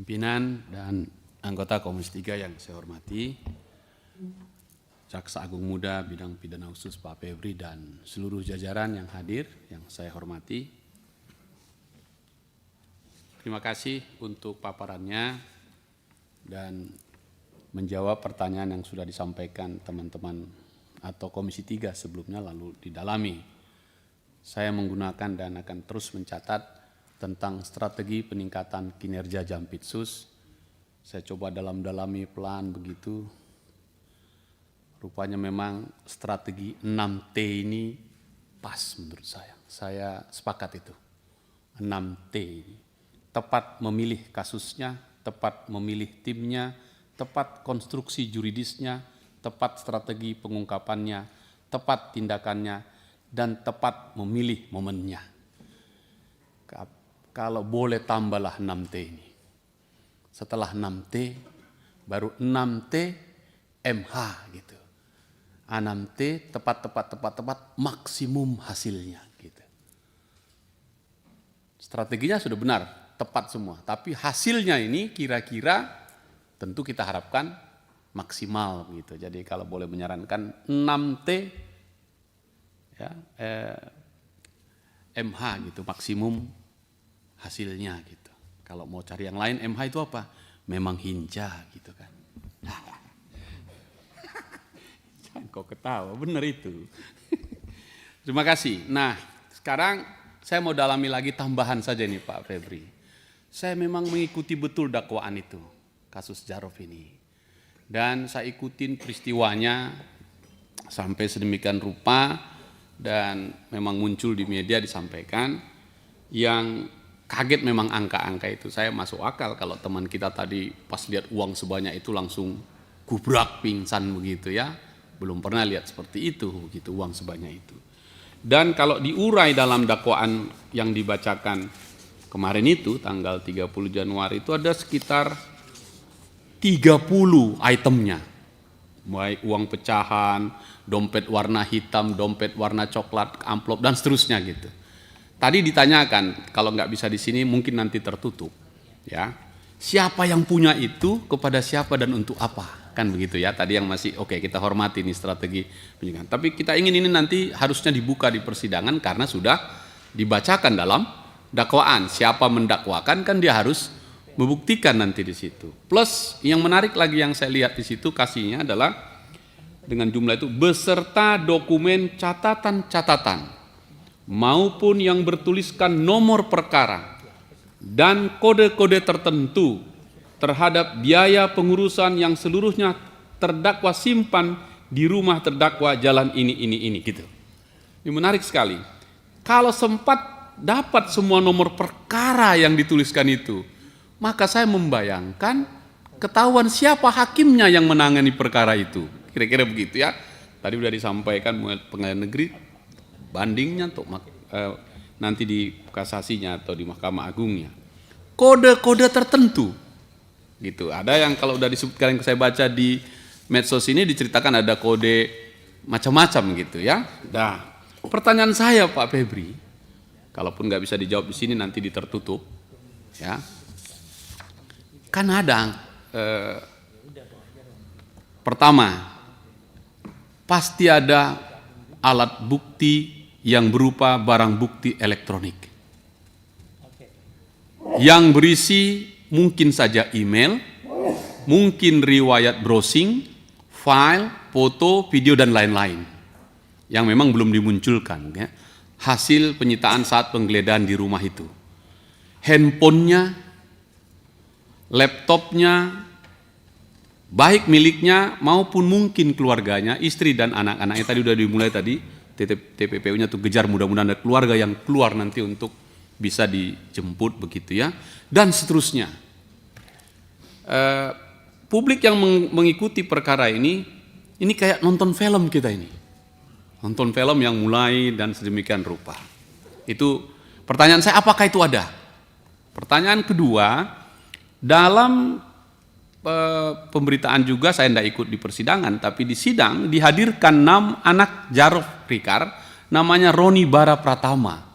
pimpinan dan anggota Komisi 3 yang saya hormati, Jaksa Agung Muda Bidang Pidana Khusus Pak Febri dan seluruh jajaran yang hadir yang saya hormati. Terima kasih untuk paparannya dan menjawab pertanyaan yang sudah disampaikan teman-teman atau Komisi 3 sebelumnya lalu didalami. Saya menggunakan dan akan terus mencatat tentang strategi peningkatan kinerja Jampitsus. Saya coba dalam-dalami pelan begitu. Rupanya memang strategi 6T ini pas menurut saya. Saya sepakat itu. 6T ini. Tepat memilih kasusnya, tepat memilih timnya, tepat konstruksi juridisnya, tepat strategi pengungkapannya, tepat tindakannya, dan tepat memilih momennya. Kalau boleh tambahlah 6T ini. Setelah 6T, baru 6T MH gitu. 6T tepat, maksimum hasilnya gitu. Strateginya sudah benar, tepat semua. Tapi hasilnya ini kira-kira tentu kita harapkan maksimal gitu. Jadi kalau boleh menyarankan 6T ya, MH gitu, maksimum hasilnya gitu. Kalau mau cari yang lain, MH itu apa? Memang hinja gitu kan. Jangan kau ketawa, benar itu. Terima kasih. Nah, sekarang saya mau dalami lagi tambahan saja nih Pak Febri. Saya memang mengikuti betul dakwaan itu, kasus Jarod ini. Dan saya ikutin peristiwanya sampai sedemikian rupa dan memang muncul di media disampaikan yang kaget memang angka-angka itu. Saya masuk akal kalau teman kita tadi pas lihat uang sebanyak itu langsung gubrak pingsan begitu ya. Belum pernah lihat seperti itu begitu uang sebanyak itu. Dan kalau diurai dalam dakwaan yang dibacakan kemarin itu tanggal 30 Januari itu ada sekitar 30 itemnya. Baik uang pecahan, dompet warna hitam, dompet warna coklat, amplop dan seterusnya gitu. Tadi ditanyakan, kalau nggak bisa di sini mungkin nanti tertutup, ya. Siapa yang punya itu, kepada siapa dan untuk apa, kan begitu ya. Tadi yang masih oke, kita hormati ini strategi penyidikan. Tapi kita ingin ini nanti harusnya dibuka di persidangan karena sudah dibacakan dalam dakwaan. Siapa mendakwakan kan dia harus membuktikan nanti di situ. Plus yang menarik lagi yang saya lihat di situ kasihnya adalah dengan jumlah itu beserta dokumen catatan-catatan maupun yang bertuliskan nomor perkara dan kode-kode tertentu terhadap biaya pengurusan yang seluruhnya terdakwa simpan di rumah terdakwa jalan ini gitu. Ini menarik sekali. Kalau sempat dapat semua nomor perkara yang dituliskan itu, maka saya membayangkan ketahuan siapa hakimnya yang menangani perkara itu. Kira-kira begitu ya. Tadi sudah disampaikan pengadilan negeri bandingnya untuk nanti di kasasinya atau di Mahkamah Agungnya. Kode-kode tertentu gitu. Ada yang kalau udah disebutkan yang saya baca di medsos ini diceritakan ada kode macam-macam gitu ya. Nah, pertanyaan saya Pak Febri, kalaupun nggak bisa dijawab di sini nanti tertutup ya. Kan ada pertama pasti ada alat bukti yang berupa barang bukti elektronik yang berisi mungkin saja email, mungkin riwayat browsing, file, foto, video dan lain-lain yang memang belum dimunculkan ya. Hasil penyitaan saat penggeledahan di rumah itu, handphonenya, laptopnya, baik miliknya maupun mungkin keluarganya, istri dan anak-anaknya. Tadi udah dimulai tadi TPPU-nya tuh kejar, mudah-mudahan ada keluarga yang keluar nanti untuk bisa dijemput begitu ya, dan seterusnya. Publik yang mengikuti perkara ini kayak nonton film kita ini, nonton film yang mulai dan sedemikian rupa. Itu pertanyaan saya, apakah itu ada? Pertanyaan kedua, dalam pemberitaan juga saya tidak ikut di persidangan, tapi di sidang dihadirkan 6 anak Jarod Rikar, namanya Roni Bara Pratama.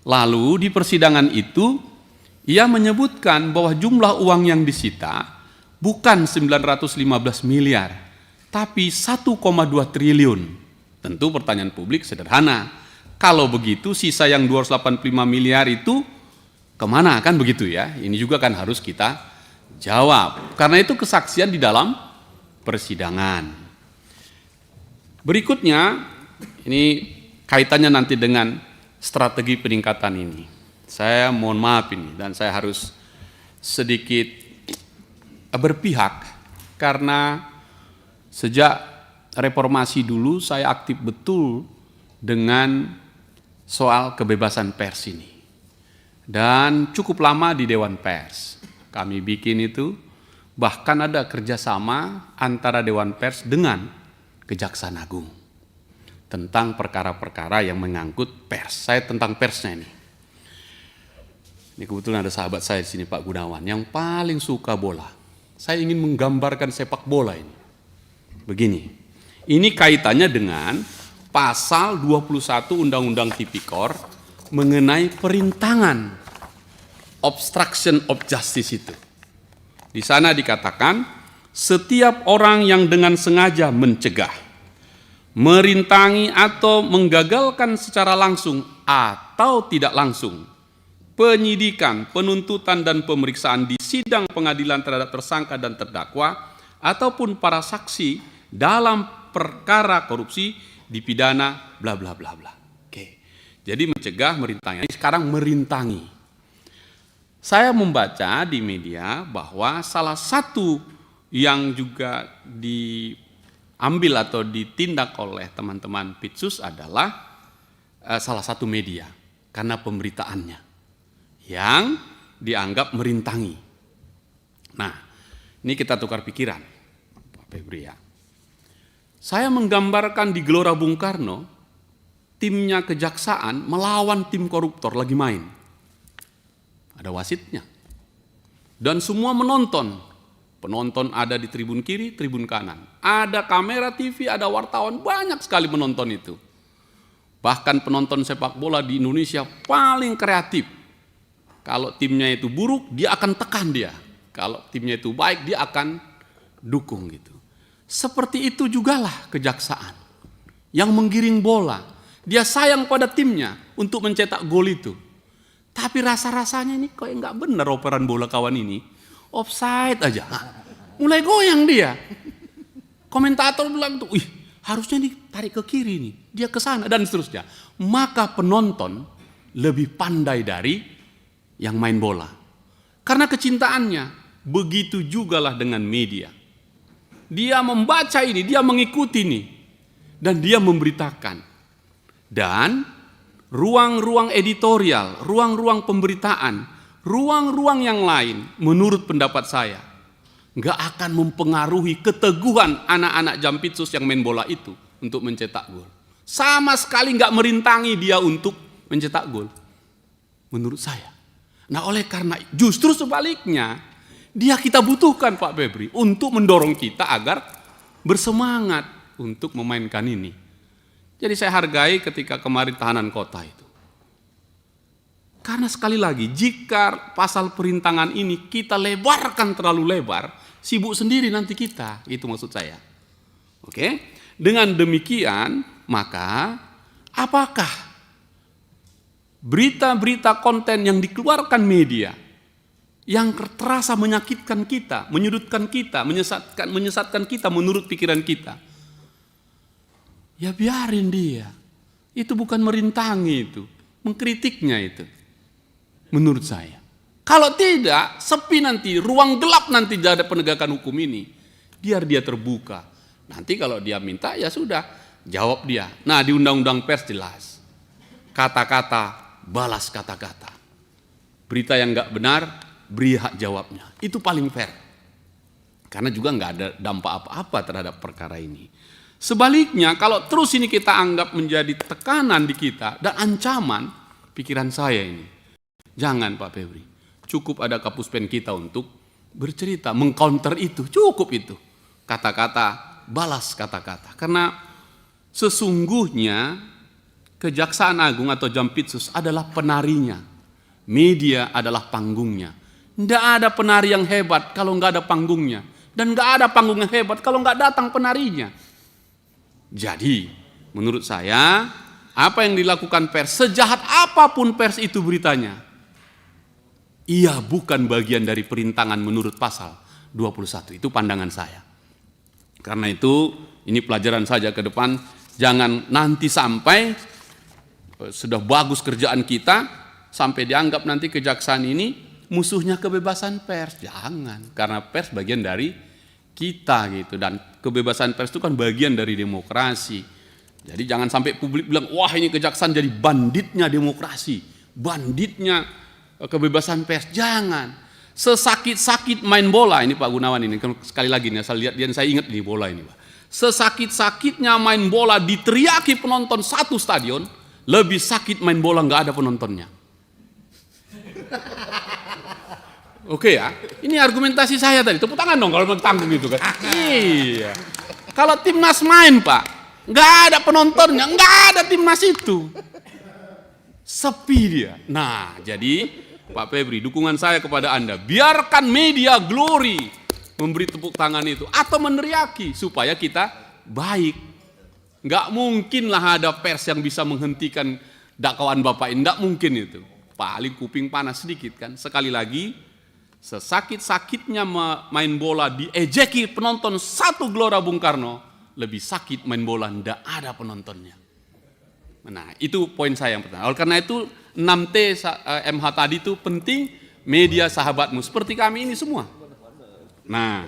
Lalu di persidangan itu Ia menyebutkan bahwa jumlah uang yang disita bukan 915 miliar, tapi 1,2 triliun. Tentu pertanyaan publik sederhana. Kalau begitu sisa yang 285 miliar itu kemana, kan begitu ya? Ini juga kan harus kita jawab. Karena itu kesaksian di dalam persidangan. Berikutnya, ini kaitannya nanti dengan strategi peningkatan ini. Saya mohon maaf ini, dan saya harus sedikit berpihak, karena sejak reformasi dulu saya aktif betul dengan soal kebebasan pers ini. Dan cukup lama di Dewan Pers kami bikin itu, bahkan ada kerjasama antara Dewan Pers dengan Kejaksaan Agung tentang perkara-perkara yang mengangkut pers. Saya tentang persnya ini. Ini kebetulan ada sahabat saya di sini, Pak Gunawan, yang paling suka bola. Saya ingin menggambarkan sepak bola ini. Begini, ini kaitannya dengan pasal 21 Undang-Undang Tipikor mengenai perintangan, obstruction of justice itu. Di sana dikatakan, setiap orang yang dengan sengaja mencegah, merintangi atau menggagalkan secara langsung atau tidak langsung penyidikan, penuntutan, dan pemeriksaan di sidang pengadilan terhadap tersangka dan terdakwa ataupun para saksi dalam perkara korupsi dipidana bla bla bla bla. Oke. Jadi mencegah, merintangi. Sekarang merintangi. Saya membaca di media bahwa salah satu yang juga diambil atau ditindak oleh teman-teman Pitsus adalah salah satu media karena pemberitaannya yang dianggap merintangi. Nah, ini kita tukar pikiran, Pak Febri ya. Saya menggambarkan di Gelora Bung Karno, timnya kejaksaan melawan tim koruptor lagi main. Ada wasitnya. Dan semua menonton. Penonton ada di tribun kiri, tribun kanan. Ada kamera TV, ada wartawan, banyak sekali menonton itu. Bahkan penonton sepak bola di Indonesia paling kreatif. Kalau timnya itu buruk, dia akan tekan dia. Kalau timnya itu baik, dia akan dukung gitu. Seperti itu jugalah kejaksaan. Yang menggiring bola. Dia sayang pada timnya untuk mencetak gol itu. Tapi rasa-rasanya ini kok nggak benar operan bola kawan ini. Offside aja. Mulai goyang dia. Komentator bilang tuh, harusnya ditarik ke kiri nih. Dia ke sana dan seterusnya. Maka penonton lebih pandai dari yang main bola. Karena kecintaannya, begitu jugalah dengan media. Dia membaca ini, dia mengikuti ini. Dan dia memberitakan. Dan ruang-ruang editorial, ruang-ruang pemberitaan, ruang-ruang yang lain, menurut pendapat saya, nggak akan mempengaruhi keteguhan anak-anak Jampitsus yang main bola itu untuk mencetak gol. Sama sekali nggak merintangi dia untuk mencetak gol. Menurut saya. Nah oleh karena justru sebaliknya, dia kita butuhkan Pak Febri untuk mendorong kita agar bersemangat untuk memainkan ini. Jadi saya hargai ketika kemarin tahanan kota itu. Karena sekali lagi, jika pasal perintangan ini kita lebarkan terlalu lebar, sibuk sendiri nanti kita, itu maksud saya. Oke? Dengan demikian, maka apakah berita-berita konten yang dikeluarkan media yang terasa menyakitkan kita, menyudutkan kita, menyesatkan kita menurut pikiran kita, ya biarin dia. Itu bukan merintangi itu, mengkritiknya itu. Menurut saya. Kalau tidak, sepi nanti, ruang gelap nanti dari penegakan hukum ini. Biar dia terbuka. Nanti kalau dia minta, ya sudah, jawab dia. Nah, di Undang-Undang Pers jelas. Kata-kata balas kata-kata. Berita yang nggak benar, beri hak jawabnya. Itu paling fair. Karena juga nggak ada dampak apa-apa terhadap perkara ini. Sebaliknya, kalau terus ini kita anggap menjadi tekanan di kita dan ancaman, pikiran saya ini, jangan Pak Febri. Cukup ada kapuspen kita untuk bercerita, mengcounter itu, cukup itu. Kata-kata, balas kata-kata. Karena sesungguhnya Kejaksaan Agung atau Jampitsus adalah penarinya Media adalah panggungnya. Tidak ada penari yang hebat kalau nggak ada panggungnya. Dan nggak ada panggung yang hebat kalau nggak datang penarinya. Jadi, menurut saya, apa yang dilakukan pers, sejahat apapun pers itu beritanya, ia bukan bagian dari perintangan menurut pasal 21. Itu pandangan saya. Karena itu, ini pelajaran saja ke depan. Jangan nanti sampai sudah bagus kerjaan kita, sampai dianggap nanti kejaksaan ini musuhnya kebebasan pers. Jangan, karena pers bagian dari kita gitu, dan kebebasan pers itu kan bagian dari demokrasi. Jadi jangan sampai publik bilang, wah ini kejaksaan jadi banditnya demokrasi, banditnya kebebasan pers. Jangan. Sesakit-sakit main bola, ini Pak Gunawan ini, sekali lagi nih, saya lihat dia, saya ingat di bola ini Pak. Sesakit-sakitnya main bola diteriaki penonton satu stadion, lebih sakit main bola nggak ada penontonnya. Oke ya, ini argumentasi saya tadi. Tepuk tangan dong kalau tanggung gitu kan. Iya. Kalau timnas main Pak, nggak ada penontonnya, nggak ada timnas itu. Sepi dia. Nah, jadi Pak Febri, dukungan saya kepada Anda, biarkan media glory memberi tepuk tangan itu atau meneriaki supaya kita baik. Nggak mungkin lah ada pers yang bisa menghentikan dakwaan Bapak ini, nggak mungkin itu. Paling kuping panas sedikit kan. Sekali lagi, sesakit-sakitnya main bola diejeki penonton satu Gelora Bung Karno, lebih sakit main bola ndak ada penontonnya. Nah, itu poin saya yang pertama. Oleh karena itu 6T MH tadi itu penting, media sahabatmu seperti kami ini semua. Nah,